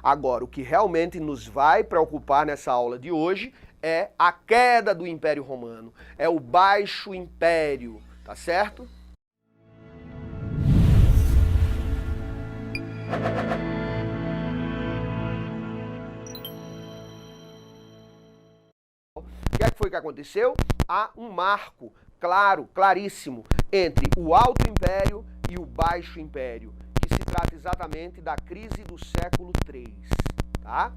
Agora, o que realmente nos vai preocupar nessa aula de hoje é a queda do Império Romano, é o Baixo Império, tá certo? O que é que foi que aconteceu? Há um marco claro, claríssimo, entre o Alto Império e o Baixo Império, que se trata exatamente da crise do século III, tá?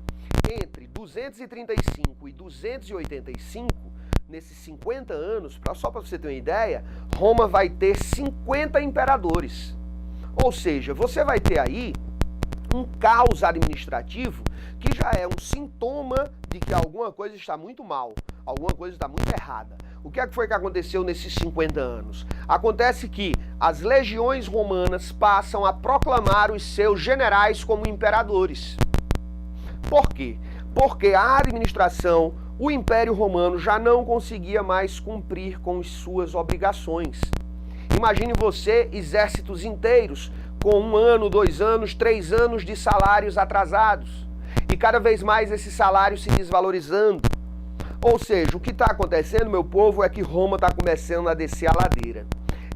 Entre 235 e 285, nesses 50 anos, só para você ter uma ideia, Roma vai ter 50 imperadores. Ou seja, você vai ter aí um caos administrativo que já é um sintoma de que alguma coisa está muito mal, alguma coisa está muito errada. O que é que foi que aconteceu nesses 50 anos? Acontece que as legiões romanas passam a proclamar os seus generais como imperadores. Por quê? Porque a administração, o Império Romano já não conseguia mais cumprir com as suas obrigações. Imagine você, exércitos inteiros, com 1 ano, 2 anos, 3 anos de salários atrasados. E cada vez mais esses salários se desvalorizando. Ou seja, o que está acontecendo, meu povo, é que Roma está começando a descer a ladeira.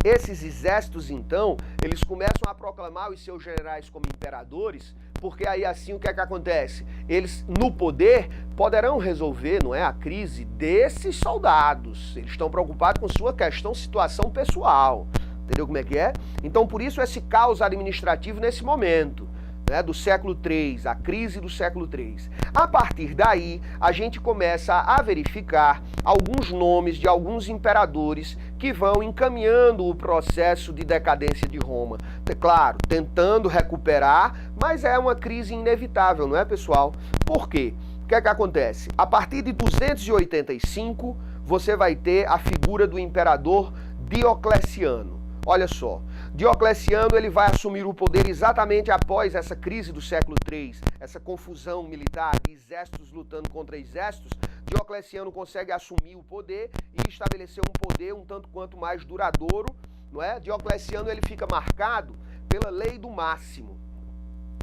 Esses exércitos, então, eles começam a proclamar os seus generais como imperadores, porque aí assim o que é que acontece? Eles, no poder, poderão resolver, não é, a crise desses soldados. Eles estão preocupados com sua situação pessoal. Entendeu como é que é? Então, por isso, esse caos administrativo nesse momento, né, do século III, a crise do século III. A partir daí, a gente começa a verificar alguns nomes de alguns imperadores que vão encaminhando o processo de decadência de Roma. Claro, tentando recuperar, mas é uma crise inevitável, não é, pessoal? Por quê? O que é que acontece? A partir de 285, você vai ter a figura do imperador Diocleciano. Olha só, Diocleciano ele vai assumir o poder exatamente após essa crise do século III, essa confusão militar, de exércitos lutando contra exércitos. Diocleciano consegue assumir o poder e estabelecer um poder um tanto quanto mais duradouro, não é? Diocleciano ele fica marcado pela lei do máximo,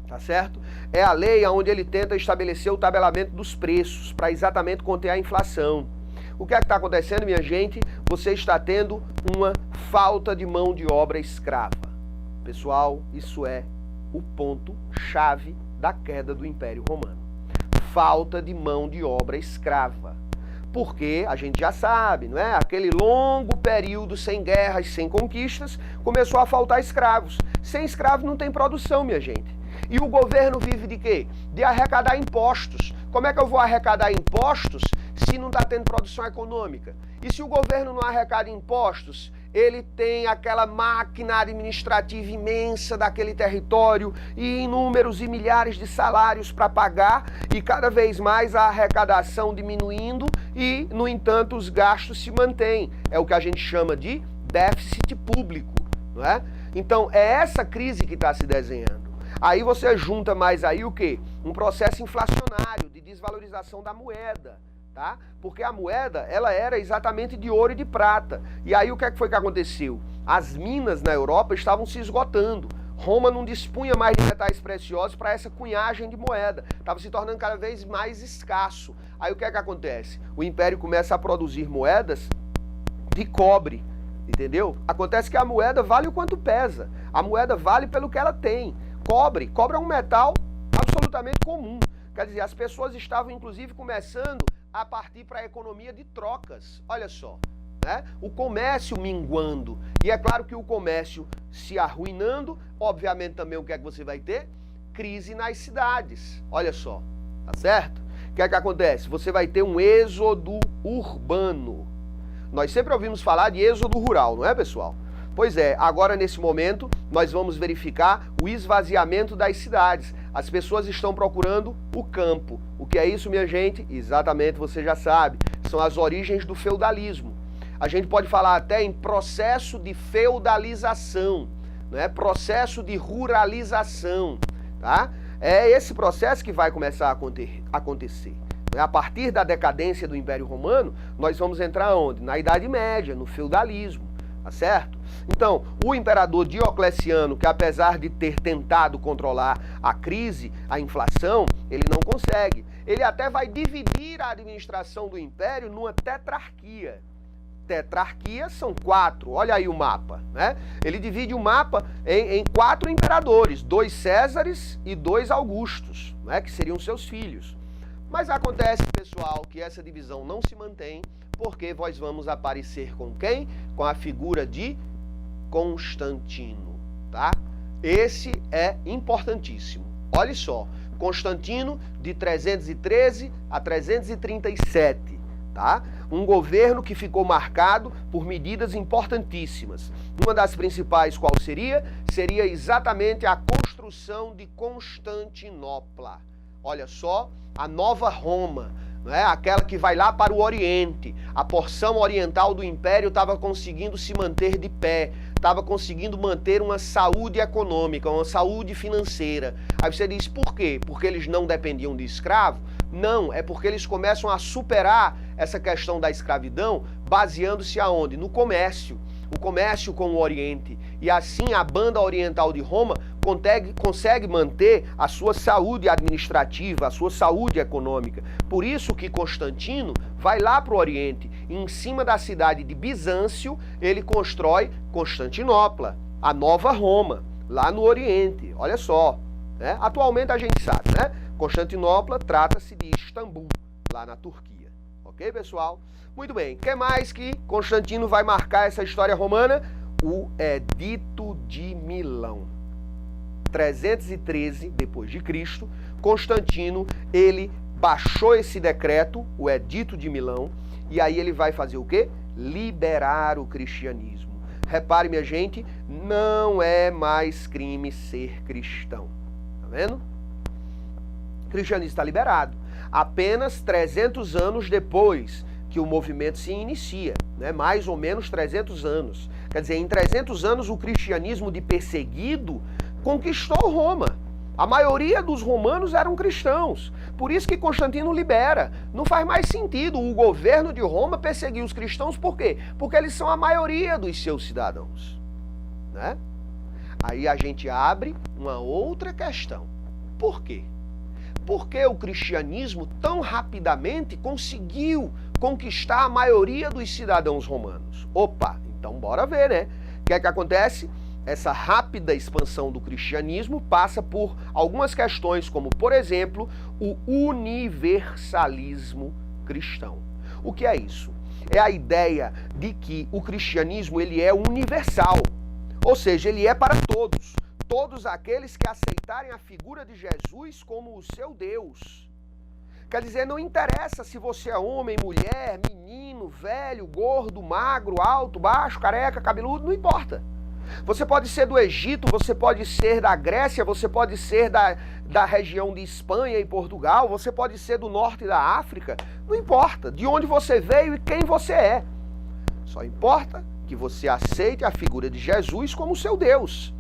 tá certo? É a lei onde ele tenta estabelecer o tabelamento dos preços para exatamente conter a inflação. O que é que está acontecendo, minha gente? Você está tendo uma falta de mão de obra escrava. Pessoal, isso é o ponto-chave da queda do Império Romano. Falta de mão de obra escrava. Porque a gente já sabe, não é? Aquele longo período sem guerras, sem conquistas, começou a faltar escravos. Sem escravos não tem produção, minha gente. E o governo vive de quê? De arrecadar impostos. Como é que eu vou arrecadar impostos se não está tendo produção econômica? E se o governo não arrecada impostos, ele tem aquela máquina administrativa imensa daquele território e inúmeros e milhares de salários para pagar e cada vez mais a arrecadação diminuindo e, no entanto, os gastos se mantêm. É o que a gente chama de déficit público, não é? Então, é essa crise que está se desenhando. Aí você junta mais aí o quê? Um processo inflacionário de desvalorização da moeda, tá? Porque a moeda, ela era exatamente de ouro e de prata. E aí o que é que foi que aconteceu? As minas na Europa estavam se esgotando. Roma não dispunha mais de metais preciosos para essa cunhagem de moeda. Estava se tornando cada vez mais escasso. Aí o que é que acontece? O Império começa a produzir moedas de cobre, entendeu? Acontece que a moeda vale o quanto pesa. A moeda vale pelo que ela tem. Cobre é um metal absolutamente comum. Quer dizer, as pessoas estavam inclusive começando a partir para a economia de trocas. Olha só, né? O comércio minguando. E é claro que o comércio se arruinando, obviamente também o que é que você vai ter? Crise nas cidades. Olha só, tá certo? O que é que acontece? Você vai ter um êxodo urbano. Nós sempre ouvimos falar de êxodo rural, não é, pessoal? Pois é, agora nesse momento nós vamos verificar o esvaziamento das cidades. As pessoas estão procurando o campo. O que é isso, minha gente? Exatamente, você já sabe. São as origens do feudalismo. A gente pode falar até em processo de feudalização, né? Processo de ruralização, tá? É esse processo que vai começar a acontecer. A partir da decadência do Império Romano, nós vamos entrar onde? Na Idade Média, no feudalismo, tá certo? Então, o imperador Diocleciano, que apesar de ter tentado controlar a crise, a inflação, ele não consegue. Ele até vai dividir a administração do império numa tetrarquia. Tetrarquia são 4, olha aí o mapa, né? Ele divide o mapa em 4 imperadores, 2 Césares e 2 Augustos, né? Que seriam seus filhos. Mas acontece, pessoal, que essa divisão não se mantém, porque nós vamos aparecer com quem? Com a figura de Constantino, tá? Esse é importantíssimo. Olha só, Constantino de 313 a 337, tá? Um governo que ficou marcado por medidas importantíssimas. Uma das principais qual seria? Seria exatamente a construção de Constantinopla. Olha só, a nova Roma, não é? Aquela que vai lá para o Oriente. A porção oriental do Império estava conseguindo se manter de pé, estava conseguindo manter uma saúde econômica, uma saúde financeira. Aí você diz, por quê? Porque eles não dependiam de escravo? Não, é porque eles começam a superar essa questão da escravidão, baseando-se aonde? No comércio. O comércio com o Oriente. E assim a banda oriental de Roma consegue manter a sua saúde administrativa, a sua saúde econômica. Por isso que Constantino vai lá para o Oriente. E em cima da cidade de Bizâncio, ele constrói Constantinopla, a nova Roma, lá no Oriente. Olha só, né? Atualmente a gente sabe, né? Constantinopla trata-se de Istambul, lá na Turquia. Ok, pessoal? Muito bem. O que mais que Constantino vai marcar essa história romana? O Edito de Milão. 313 depois de Cristo, Constantino, ele baixou esse decreto, o Edito de Milão, e aí ele vai fazer o quê? Liberar o cristianismo. Repare, minha gente, não é mais crime ser cristão. Tá vendo? O cristianismo está liberado. Apenas 300 anos depois que o movimento se inicia, né? Mais ou menos 300 anos. Quer dizer, em 300 anos o cristianismo de perseguido conquistou Roma. A maioria dos romanos eram cristãos. Por isso que Constantino libera. Não faz mais sentido o governo de Roma perseguir os cristãos. Por quê? Porque eles são a maioria dos seus cidadãos, né? Aí a gente abre uma outra questão. Por quê? Porque o cristianismo tão rapidamente conseguiu conquistar a maioria dos cidadãos romanos? Opa, então bora ver, né? O que é que acontece? Essa rápida expansão do cristianismo passa por algumas questões, como, por exemplo, o universalismo cristão. O que é isso? É a ideia de que o cristianismo ele é universal, ou seja, ele é para todos. Todos aqueles que aceitarem a figura de Jesus como o seu Deus. Quer dizer, não interessa se você é homem, mulher, menino, velho, gordo, magro, alto, baixo, careca, cabeludo, não importa. Você pode ser do Egito, você pode ser da Grécia, você pode ser da região de Espanha e Portugal, você pode ser do norte da África, não importa de onde você veio e quem você é. Só importa que você aceite a figura de Jesus como seu Deus.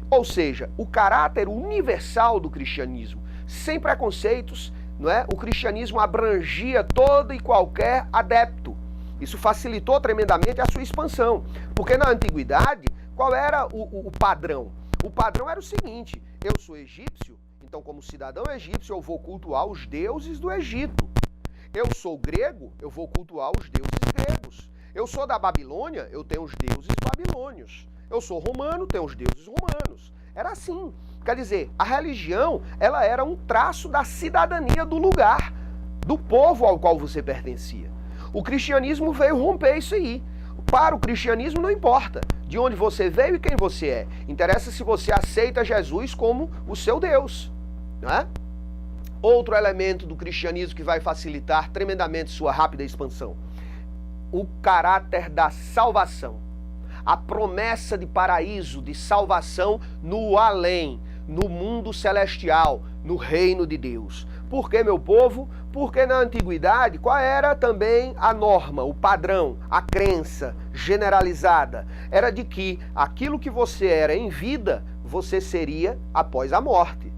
Ou seja, o caráter universal do cristianismo, sem preconceitos, não é? O cristianismo abrangia todo e qualquer adepto. Isso facilitou tremendamente a sua expansão. Porque na antiguidade, qual era o padrão? O padrão era o seguinte: eu sou egípcio, então como cidadão egípcio eu vou cultuar os deuses do Egito. Eu sou grego, eu vou cultuar os deuses gregos. Eu sou da Babilônia, eu tenho os deuses babilônios. Eu sou romano, tenho os deuses romanos. Era assim. Quer dizer, a religião, ela era um traço da cidadania do lugar, do povo ao qual você pertencia. O cristianismo veio romper isso aí. Para o cristianismo não importa de onde você veio e quem você é. Interessa se você aceita Jesus como o seu Deus, não é? Outro elemento do cristianismo que vai facilitar tremendamente sua rápida expansão: o caráter da salvação. A promessa de paraíso, de salvação no além, no mundo celestial, no reino de Deus. Por que, meu povo? Porque na antiguidade, qual era também a norma, o padrão, a crença? generalizada, era de que aquilo que você era em vida, você seria após a morte.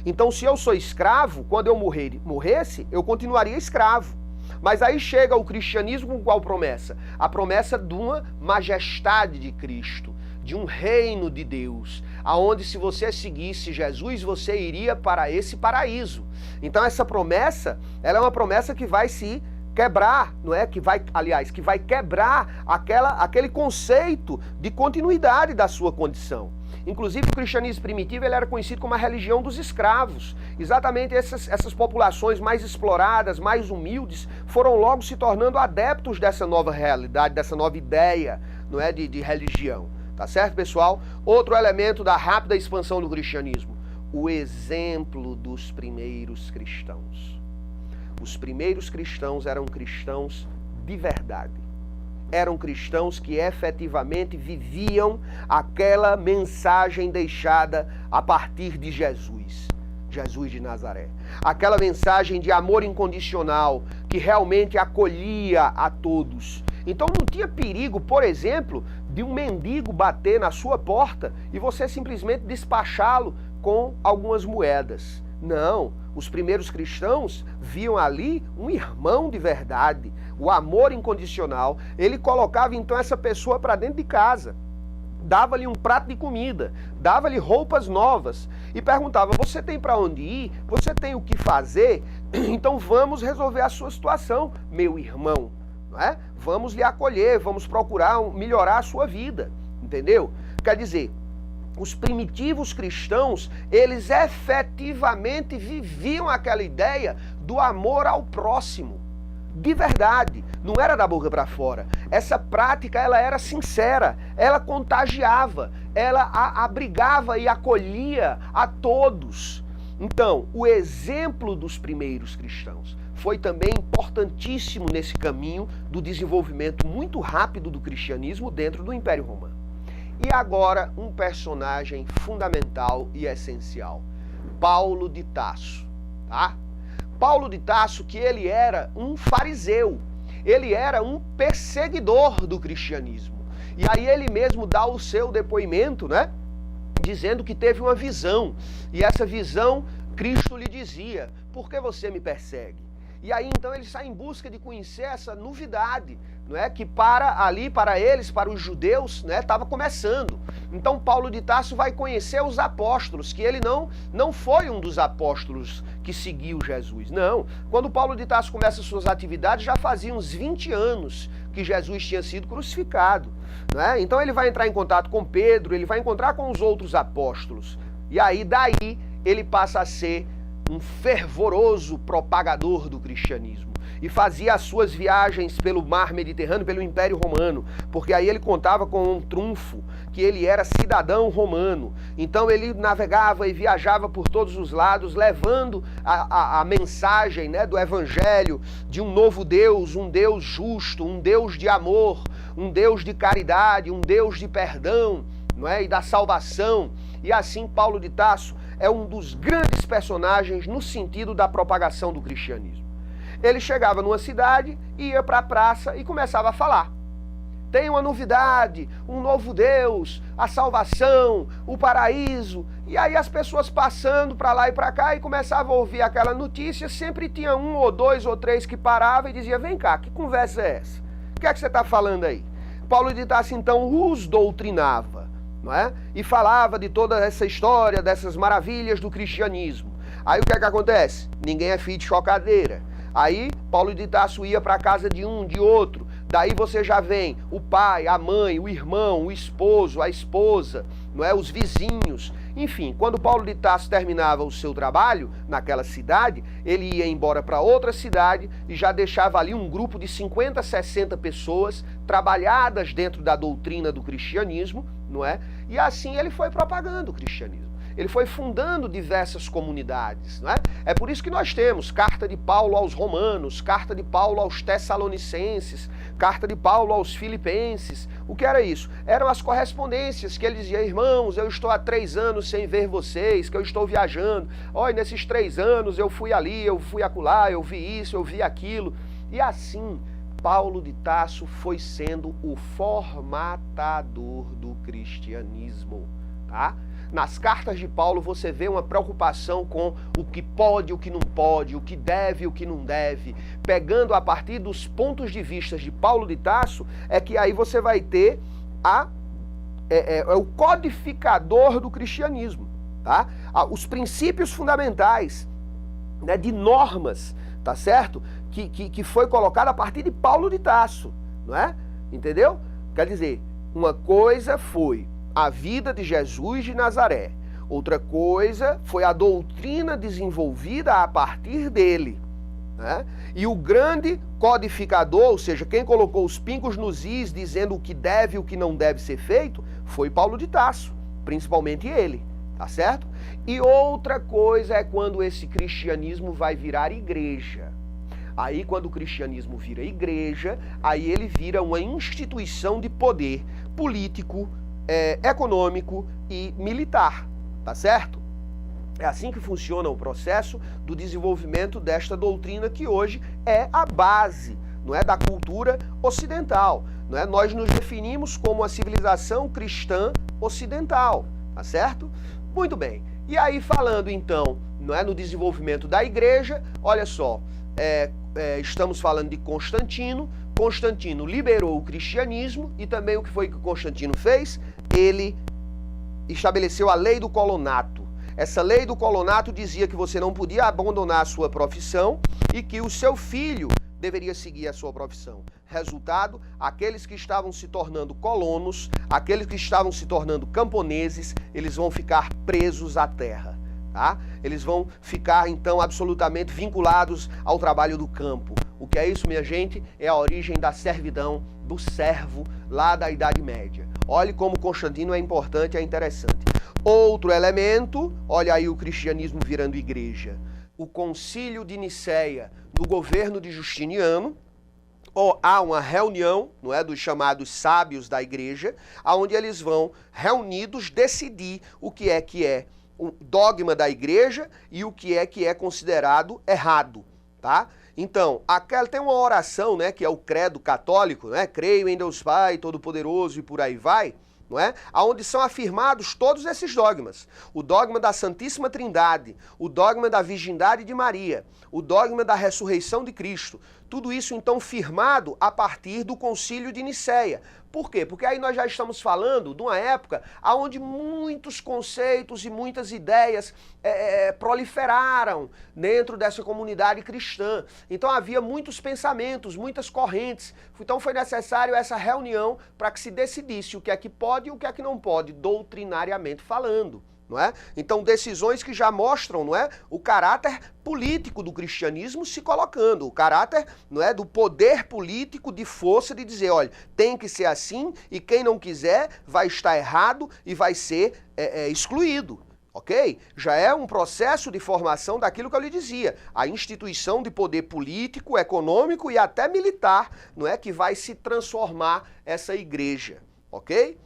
Então, se eu sou escravo, quando eu morresse, eu continuaria escravo. Mas aí chega o cristianismo com qual promessa? A promessa de uma majestade de Cristo, de um reino de Deus, aonde se você seguisse Jesus, você iria para esse paraíso. Então essa promessa, ela é uma promessa que vai se quebrar, não é? Que vai quebrar aquele conceito de continuidade da sua condição. Inclusive o cristianismo primitivo ele era conhecido como a religião dos escravos. Exatamente essas populações mais exploradas, mais humildes, foram logo se tornando adeptos dessa nova realidade, dessa nova ideia, não é, de religião. Tá certo, pessoal? Outro elemento da rápida expansão do cristianismo, o exemplo dos primeiros cristãos. Os primeiros cristãos eram cristãos de verdade. Eram cristãos que efetivamente viviam aquela mensagem deixada a partir de Jesus de Nazaré. Aquela mensagem de amor incondicional que realmente acolhia a todos. Então não tinha perigo, por exemplo, de um mendigo bater na sua porta e você simplesmente despachá-lo com algumas moedas. Não, os primeiros cristãos viam ali um irmão de verdade, o amor incondicional. Ele colocava então essa pessoa para dentro de casa, dava-lhe um prato de comida, dava-lhe roupas novas e perguntava: você tem para onde ir? Você tem o que fazer? Então vamos resolver a sua situação, meu irmão. Não é? Vamos lhe acolher, vamos procurar melhorar a sua vida, entendeu? Quer dizer, os primitivos cristãos, eles efetivamente viviam aquela ideia do amor ao próximo, de verdade, não era da boca para fora. Essa prática, ela era sincera, ela contagiava, ela abrigava e acolhia a todos. Então, o exemplo dos primeiros cristãos foi também importantíssimo nesse caminho do desenvolvimento muito rápido do cristianismo dentro do Império Romano. E agora, um personagem fundamental e essencial, Paulo de Tarso, tá? Paulo de Tarso, que ele era um fariseu, ele era um perseguidor do cristianismo. E aí ele mesmo dá o seu depoimento, né? Dizendo que teve uma visão. E essa visão, Cristo lhe dizia: por que você me persegue? E aí então ele sai em busca de conhecer essa novidade, não é? Que para eles, para os judeus, né, estava começando. Então Paulo de Tarso vai conhecer os apóstolos, que ele não foi um dos apóstolos que seguiu Jesus, não. Quando Paulo de Tarso começa suas atividades, já fazia uns 20 anos que Jesus tinha sido crucificado, não é? Então ele vai entrar em contato com Pedro, ele vai encontrar com os outros apóstolos. E aí daí ele passa a ser um fervoroso propagador do cristianismo e fazia as suas viagens pelo mar Mediterrâneo, pelo Império Romano, porque aí ele contava com um trunfo, que ele era cidadão romano. Então ele navegava e viajava por todos os lados, levando a mensagem, né, do evangelho, de um novo Deus, um Deus justo, um Deus de amor, um Deus de caridade, um Deus de perdão, não é? E da salvação. E assim Paulo de Tarso é um dos grandes personagens no sentido da propagação do cristianismo. Ele chegava numa cidade, ia para a praça e começava a falar. Tem uma novidade, um novo Deus, a salvação, o paraíso. E aí as pessoas passando para lá e para cá e começavam a ouvir aquela notícia. Sempre tinha um ou dois ou três que parava e dizia: vem cá, que conversa é essa? O que é que você está falando aí? Paulo de Tarso então os doutrinava, não é? E falava de toda essa história, dessas maravilhas do cristianismo. Aí o que é que acontece? Ninguém é filho de chocadeira. Aí Paulo de Tarso ia para a casa de um, de outro. Daí você já vem o pai, a mãe, o irmão, o esposo, a esposa, não é? Os vizinhos. Enfim, quando Paulo de Tarso terminava o seu trabalho naquela cidade, ele ia embora para outra cidade e já deixava ali um grupo de 50, 60 pessoas trabalhadas dentro da doutrina do cristianismo, não é? E assim ele foi propagando o cristianismo. Ele foi fundando diversas comunidades, não é? É por isso que nós temos carta de Paulo aos Romanos, carta de Paulo aos Tessalonicenses, carta de Paulo aos Filipenses. O que era isso? Eram as correspondências que ele dizia: irmãos, eu estou há 3 anos sem ver vocês, que eu estou viajando. Olha, nesses 3 anos eu fui ali, eu fui acolá, eu vi isso, eu vi aquilo. E assim, Paulo de Tarso foi sendo o formatador do cristianismo, tá? Nas cartas de Paulo você vê uma preocupação com o que pode, o que não pode, o que deve, o que não deve. Pegando a partir dos pontos de vista de Paulo de Tarso, é que aí você vai ter o codificador do cristianismo, tá? Os princípios fundamentais, né, de normas, tá certo? Que foi colocado a partir de Paulo de Tarso, não é? Entendeu? Quer dizer, uma coisa foi a vida de Jesus de Nazaré. Outra coisa foi a doutrina desenvolvida a partir dele, né? E o grande codificador, ou seja, quem colocou os pingos nos is, dizendo o que deve e o que não deve ser feito, foi Paulo de Tarso, principalmente ele, tá certo? E outra coisa é quando esse cristianismo vai virar igreja. Aí, quando o cristianismo vira igreja, aí ele vira uma instituição de poder político, econômico e militar, tá certo? É assim que funciona o processo do desenvolvimento desta doutrina que hoje é a base, não é, da cultura ocidental, não é? Nós nos definimos como a civilização cristã ocidental, tá certo? Muito bem. E aí falando então, não é, no desenvolvimento da igreja, olha só, estamos falando de Constantino. Constantino liberou o cristianismo e também o que foi que Constantino fez? Ele estabeleceu a lei do colonato. Essa lei do colonato dizia que você não podia abandonar a sua profissão e que o seu filho deveria seguir a sua profissão. Resultado, aqueles que estavam se tornando colonos, aqueles que estavam se tornando camponeses, eles vão ficar presos à terra. Tá? Eles vão ficar, então, absolutamente vinculados ao trabalho do campo. O que é isso, minha gente? É a origem da servidão, do servo, lá da Idade Média. Olhe como Constantino é importante, é interessante. Outro elemento, olha aí o cristianismo virando igreja. O Concílio de Nicéia, no governo de Justiniano, há uma reunião, não é, dos chamados sábios da igreja, onde eles vão, reunidos, decidir o que é o dogma da igreja e o que é considerado errado, tá? Então, tem uma oração, né, que é o credo católico, né? Creio em Deus Pai Todo-Poderoso e por aí vai, não é? Onde são afirmados todos esses dogmas. O dogma da Santíssima Trindade, o dogma da Virgindade de Maria, o dogma da ressurreição de Cristo. Tudo isso, então, firmado a partir do Concílio de Nicéia. Por quê? Porque aí nós já estamos falando de uma época onde muitos conceitos e muitas ideias proliferaram dentro dessa comunidade cristã. Então havia muitos pensamentos, muitas correntes. Então foi necessário essa reunião para que se decidisse o que é que pode e o que é que não pode, doutrinariamente falando. Não é? Então, decisões que já mostram, não é, o caráter político do cristianismo se colocando, o caráter, não é, do poder político de força de dizer, olha, tem que ser assim e quem não quiser vai estar errado e vai ser excluído. Ok? Já é um processo de formação daquilo que eu lhe dizia, a instituição de poder político, econômico e até militar, não é, que vai se transformar essa igreja. Ok?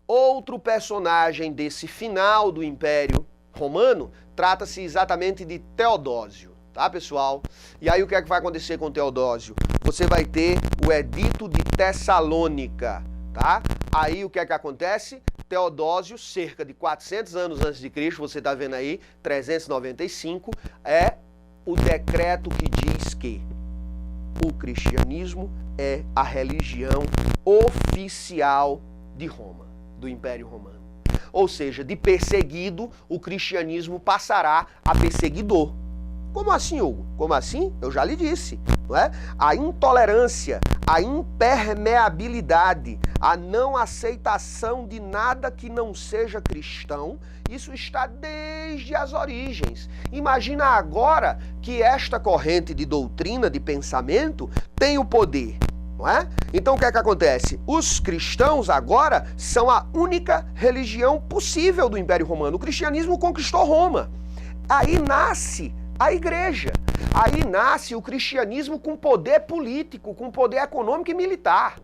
Outro personagem desse final do Império Romano trata-se exatamente de Teodósio, tá, pessoal? E aí o que é que vai acontecer com Teodósio? Você vai ter o Edito de Tessalônica, tá? Aí o que é que acontece? Teodósio, cerca de 400 anos antes de Cristo, você está vendo aí, 395, é o decreto que diz que o cristianismo é a religião oficial de Roma, do Império Romano. Ou seja, de perseguido, o cristianismo passará a perseguidor. Como assim, Hugo? Como assim? Eu já lhe disse, não é? A intolerância, a impermeabilidade, a não aceitação de nada que não seja cristão, isso está desde as origens. Imagina agora que esta corrente de doutrina, de pensamento, tem o poder. Não é? Então o que é que acontece? Os cristãos agora são a única religião possível do Império Romano. O cristianismo conquistou Roma. Aí nasce a igreja. Aí nasce o cristianismo com poder político, com poder econômico e militar.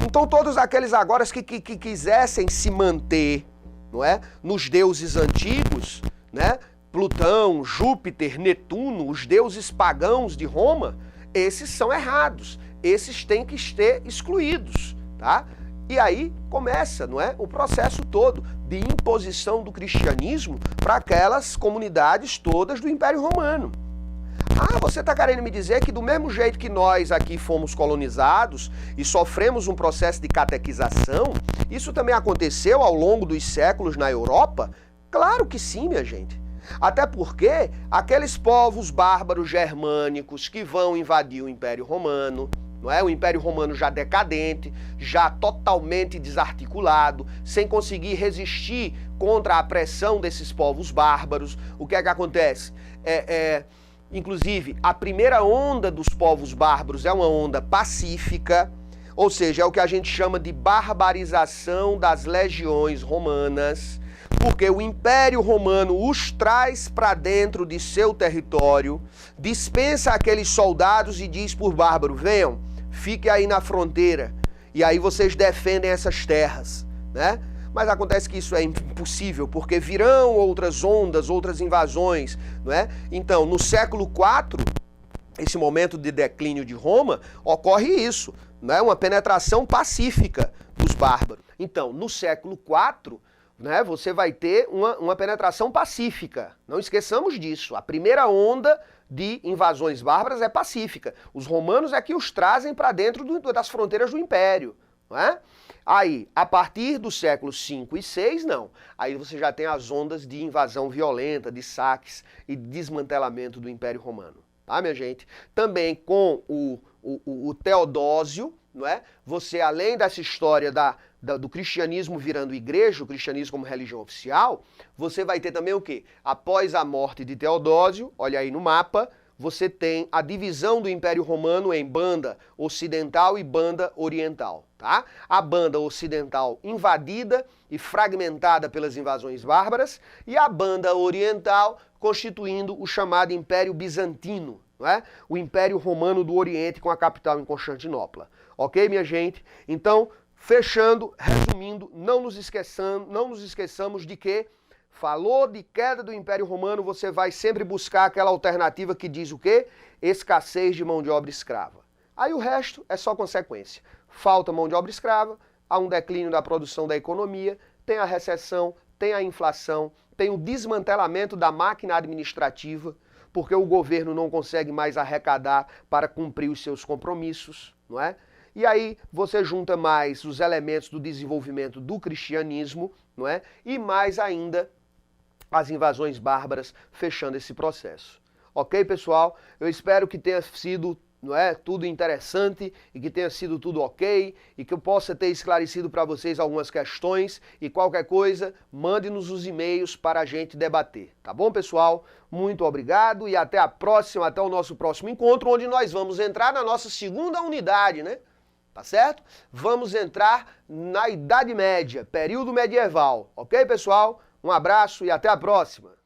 Então todos aqueles agora que quisessem se manter, não é, nos deuses antigos, né? Plutão, Júpiter, Netuno, os deuses pagãos de Roma, esses são errados. esses têm que ser excluídos, tá? E aí começa, não é, o processo todo de imposição do cristianismo para aquelas comunidades todas do Império Romano. Ah, você está querendo me dizer que do mesmo jeito que nós aqui fomos colonizados e sofremos um processo de catequização, isso também aconteceu ao longo dos séculos na Europa? Claro que sim, minha gente. Até porque aqueles povos bárbaros germânicos que vão invadir o Império Romano, não é? O Império Romano já decadente, já totalmente desarticulado, sem conseguir resistir contra a pressão desses povos bárbaros, o que é que acontece? Inclusive, a primeira onda dos povos bárbaros é uma onda pacífica, ou seja, é o que a gente chama de barbarização das legiões romanas, porque o Império Romano os traz para dentro de seu território, dispensa aqueles soldados e diz por bárbaro, venham, fiquem aí na fronteira, e aí vocês defendem essas terras, né? Mas acontece que isso é impossível, porque virão outras ondas, outras invasões, não é? Então, no século IV, esse momento de declínio de Roma, ocorre isso, não é? Uma penetração pacífica dos bárbaros. Então, no século IV, né, você vai ter uma penetração pacífica. Não esqueçamos disso. A primeira onda de invasões bárbaras é pacífica. Os romanos é que os trazem para dentro das fronteiras do Império, não é? Aí, a partir do século V e VI, não. Aí você já tem as ondas de invasão violenta, de saques e desmantelamento do Império Romano. Tá, minha gente? Também com o Teodósio, não é? Você, além dessa história do cristianismo virando igreja, o cristianismo como religião oficial, você vai ter também o quê? Após a morte de Teodósio, olha aí no mapa, você tem a divisão do Império Romano em banda ocidental e banda oriental, tá? A banda ocidental invadida e fragmentada pelas invasões bárbaras e a banda oriental constituindo o chamado Império Bizantino, não é? O Império Romano do Oriente com a capital em Constantinopla. Ok, minha gente? Então, fechando, resumindo, não nos esqueçamos de que falou de queda do Império Romano, você vai sempre buscar aquela alternativa que diz o quê? Escassez de mão de obra escrava. Aí o resto é só consequência. Falta mão de obra escrava, há um declínio da produção da economia, tem a recessão, tem a inflação, tem o desmantelamento da máquina administrativa, porque o governo não consegue mais arrecadar para cumprir os seus compromissos, não é? E aí você junta mais os elementos do desenvolvimento do cristianismo, não é? E mais ainda as invasões bárbaras fechando esse processo. Ok, pessoal? Eu espero que tenha sido, não é, tudo interessante e que tenha sido tudo ok e que eu possa ter esclarecido para vocês algumas questões e qualquer coisa, mande-nos os e-mails para a gente debater. Tá bom, pessoal? Muito obrigado e até a próxima, até o nosso próximo encontro, onde nós vamos entrar na nossa segunda unidade, né? Tá certo? Vamos entrar na Idade Média, período medieval. Ok, pessoal? Um abraço e até a próxima!